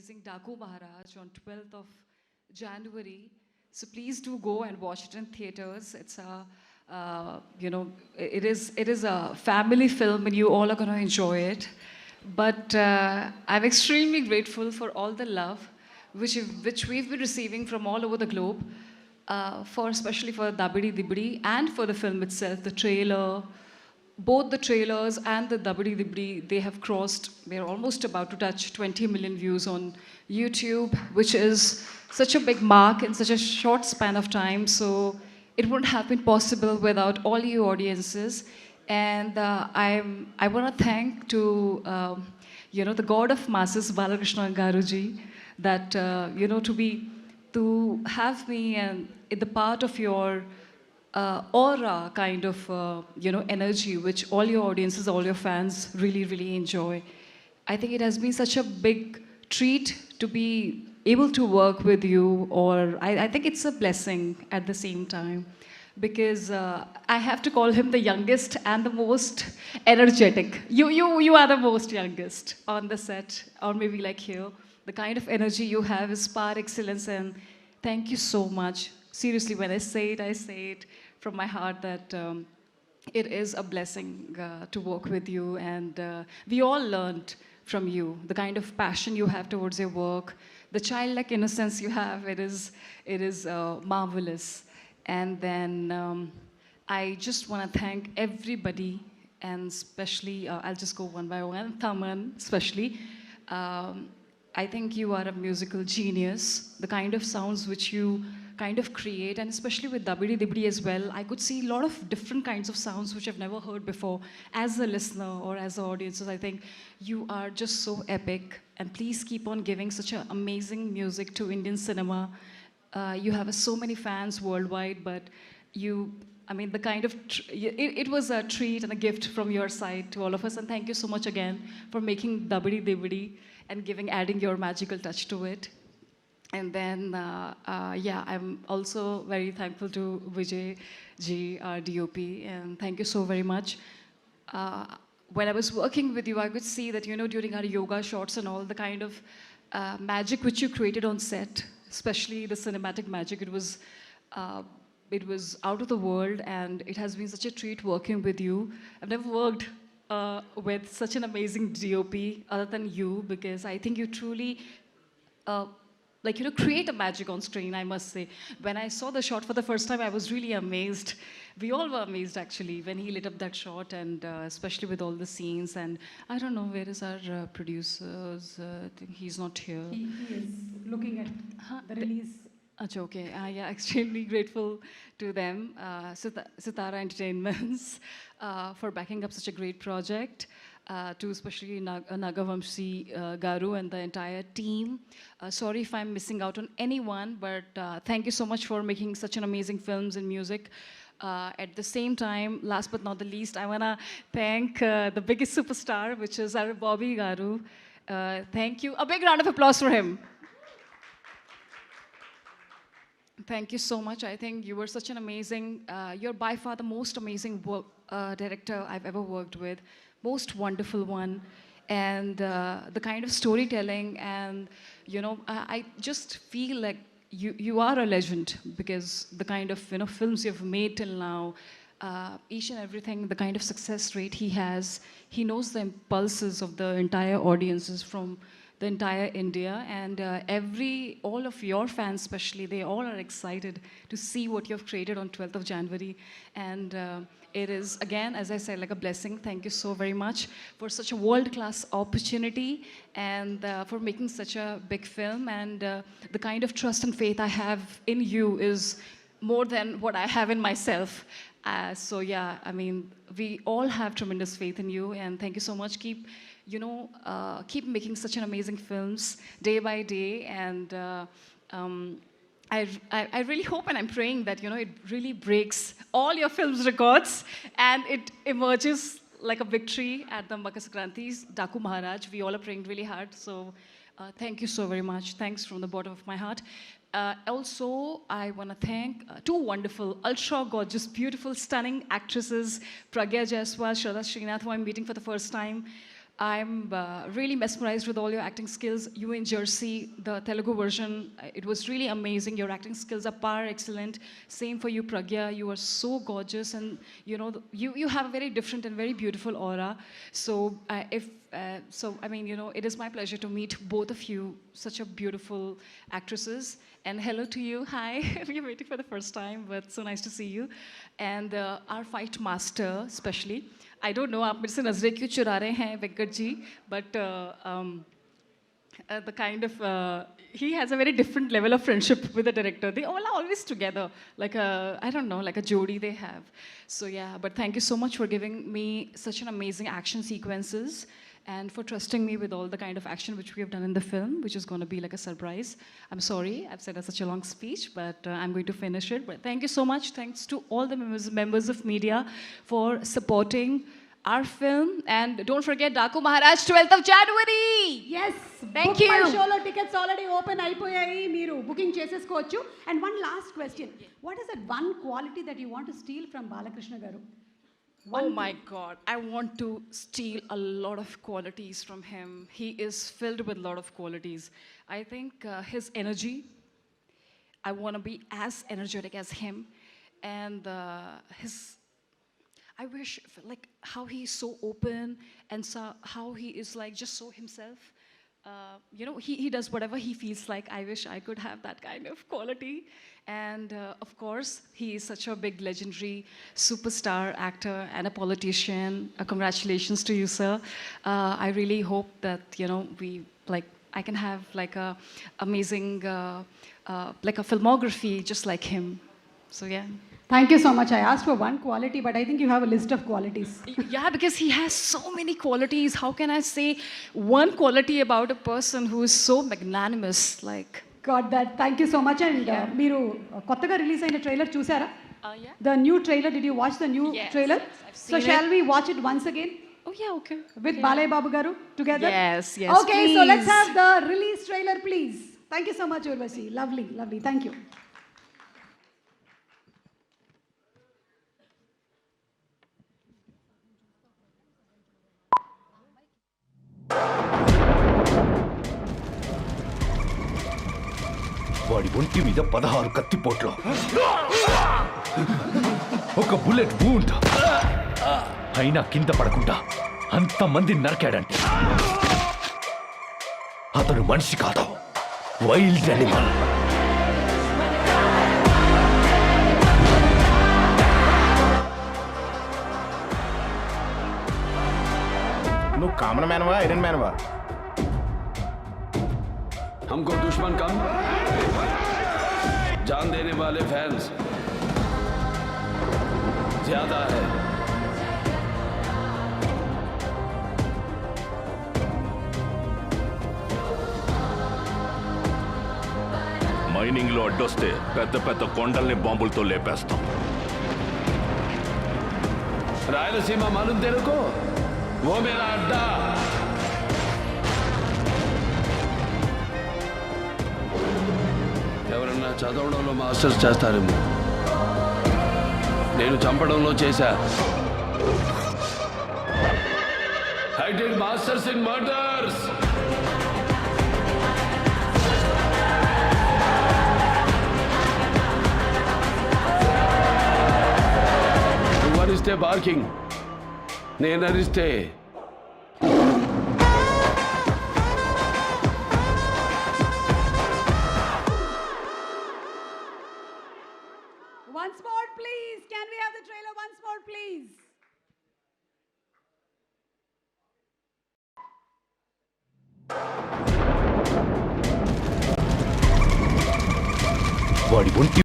releasing Daku Maharaj on 12th of January. So please do go and watch it in theaters. It's a, it is a family film, and you all are going to enjoy it. But I'm extremely grateful for all the love which we've been receiving from all over the globe, for especially for Dabidi Dibidi and for the film itself, the trailer, both the trailers and the Dabadi Dibdi, they have crossed, they're almost about to touch 20 million views on YouTube, which is such a big mark in such a short span of time. So it wouldn't have been possible without all you audiences. And I want to thank to, the God of masses, Balakrishna Garuji, that, to have me and in the part of your aura kind of energy which all your audiences, all your fans really really enjoy. I think it has been such a big treat to be able to work with you, or I think it's a blessing at the same time, because I have to call him the youngest and the most energetic. You are the most youngest on the set, or maybe like here. The kind of energy you have is par excellence, and thank you so much. Seriously, when I say it from my heart that it is a blessing to work with you, and we all learned from you the kind of passion you have towards your work, the childlike innocence you have. It is marvelous. And then I just want to thank everybody, and especially I'll just go one by one. Thaman, especially. I think you are a musical genius. The kind of sounds which you kind of create, and especially with Dabidi Dibidi as well, I could see a lot of different kinds of sounds which I've never heard before. As a listener or as an audience, I think you are just so epic. And please keep on giving such an amazing music to Indian cinema. You have so many fans worldwide, but the kind of, it was a treat and a gift from your side to all of us. And thank you so much again for making Dabidi Dibidi and adding your magical touch to it. And then, I'm also very thankful to Vijay ji, our DOP, and thank you so very much. When I was working with you, I could see that, during our yoga shots and all, the kind of magic which you created on set, especially the cinematic magic, it was out of the world, and it has been such a treat working with you. I've never worked with such an amazing DOP other than you, because I think you truly create a magic on screen, I must say. When I saw the shot for the first time, I was really amazed. We all were amazed, actually, when he lit up that shot, and especially with all the scenes. And I don't know, where is our producers? I think he's not here. He is looking at the release. Achha, okay. Extremely grateful to them, Sitara Entertainments, for backing up such a great project. To especially Nagavamshi Garu and the entire team. Sorry if I'm missing out on anyone, but thank you so much for making such an amazing films and music. At the same time, last but not the least, I want to thank the biggest superstar, which is our Bobby Garu. Thank you. A big round of applause for him. Thank you so much. I think you were such an amazing, you're by far the most amazing director I've ever worked with. Most wonderful one, and the kind of storytelling, and I just feel like you are a legend, because the kind of films you've made till now, each and everything, the kind of success rate he has, he knows the impulses of the entire audiences from the entire India, and all of your fans especially, they all are excited to see what you've created on 12th of January. And it is, again, as I said, like a blessing. Thank you so very much for such a world-class opportunity, and for making such a big film. And the kind of trust and faith I have in you is more than what I have in myself. We all have tremendous faith in you, and thank you so much. Keep making such an amazing films day by day, and I really hope, and I'm praying that it really breaks all your films records, and it emerges like a victory at the Makar Sankranti's Daku Maharaj. We all are praying really hard. So thank you so very much. Thanks from the bottom of my heart. Also, I want to thank two wonderful, ultra gorgeous, beautiful, stunning actresses, Pragya Jaiswal, Shraddha Srinath, who I'm meeting for the first time. I'm really mesmerized with all your acting skills. You in Jersey, the Telugu version, it was really amazing. Your acting skills are par excellent. Same for you, Pragya. You are so gorgeous, and you know you have a very different and very beautiful aura. So I mean, you know, it is my pleasure to meet both of you, such a beautiful actresses. And hello to you. Hi, we're waiting for the first time, but so nice to see you. And our fight master, especially. I don't know, आप मेरे से नजरें क्यों चुरा रहे हैं Venkat ji, but the kind of he has a very different level of friendship with the director. They all are always together, like a, I don't know, like a jodi they have. So yeah, but thank you so much for giving me such an amazing action sequences and for trusting me with all the kind of action which we have done in the film, which is going to be like a surprise. I'm sorry, I've said such a long speech, but I'm going to finish it. But thank you so much. Thanks to all the members of media for supporting our film. And don't forget Daku Maharaj, 12th of January. Yes. Thank Book My you. షోలో tickets already open అయిపోయాయి, మీరు booking చేసేసుకోవచ్చు. And one last question, what is that one quality that you want to steal from Balakrishna గారు? Oh my God, I want to steal a lot of qualities from him. He is filled with a lot of qualities. I think his energy, I want to be as energetic as him. And I wish, like, how he's so open and so, how he is like just so himself. You know, he does whatever he feels like. I wish I could have that kind of quality. And of course, he is such a big legendary superstar actor and a politician. Congratulations to you, sir. I really hope that, you know, I can have like a amazing, like a filmography just like him. So yeah. Thank you so much. I asked for one quality, but I think you have a list of qualities. Yeah, because he has so many qualities. How can I say one quality about a person who is so magnanimous? Like, got that. Thank you so much. And మీరు కొత్తగా release అయిన trailer చూసారా? yeah. The new trailer, did you watch the new Yes, trailer? I've so seen shall we watch it once again Oh yeah, okay. with Balay Babu garu together? Yes, yes. Okay, so let's please. have the release trailer, please. Thank you so much, Urvashi. Lovely, lovely. Thank you. వాడి ఒంటి మీద 16 కత్తిపోట్లు, ఒక bullet wound, అయినా కింద పడకుండా అంతమంది నరికాడంటే అతను మనిషి కాదు, వైల్డ్ యానిమల్. నువ్వు కామన్ మ్యాన్వా, ఐరన్ మ్యాన్వా? हमको दुश्मन कम, जान देने वाले फैंस ज्यादा है. మైనింగ్ లో అడ్డొస్తే పెద్ద పెద్ద కొండల్ని బాంబులతో లేపేస్తాం. रायलसीमा मालूम तेरे को, वो मेरा अड्डा. ఎవరన్నా చదవడంలో మాస్టర్స్ చేస్తారేమో, నేను చంపడంలో చేశా. I did masters in murders. నువ్వు అరిస్తే బార్కింగ్, నేను అరిస్తే Once more, please. Can we have the trailer once more, please? వాడి ఒంటి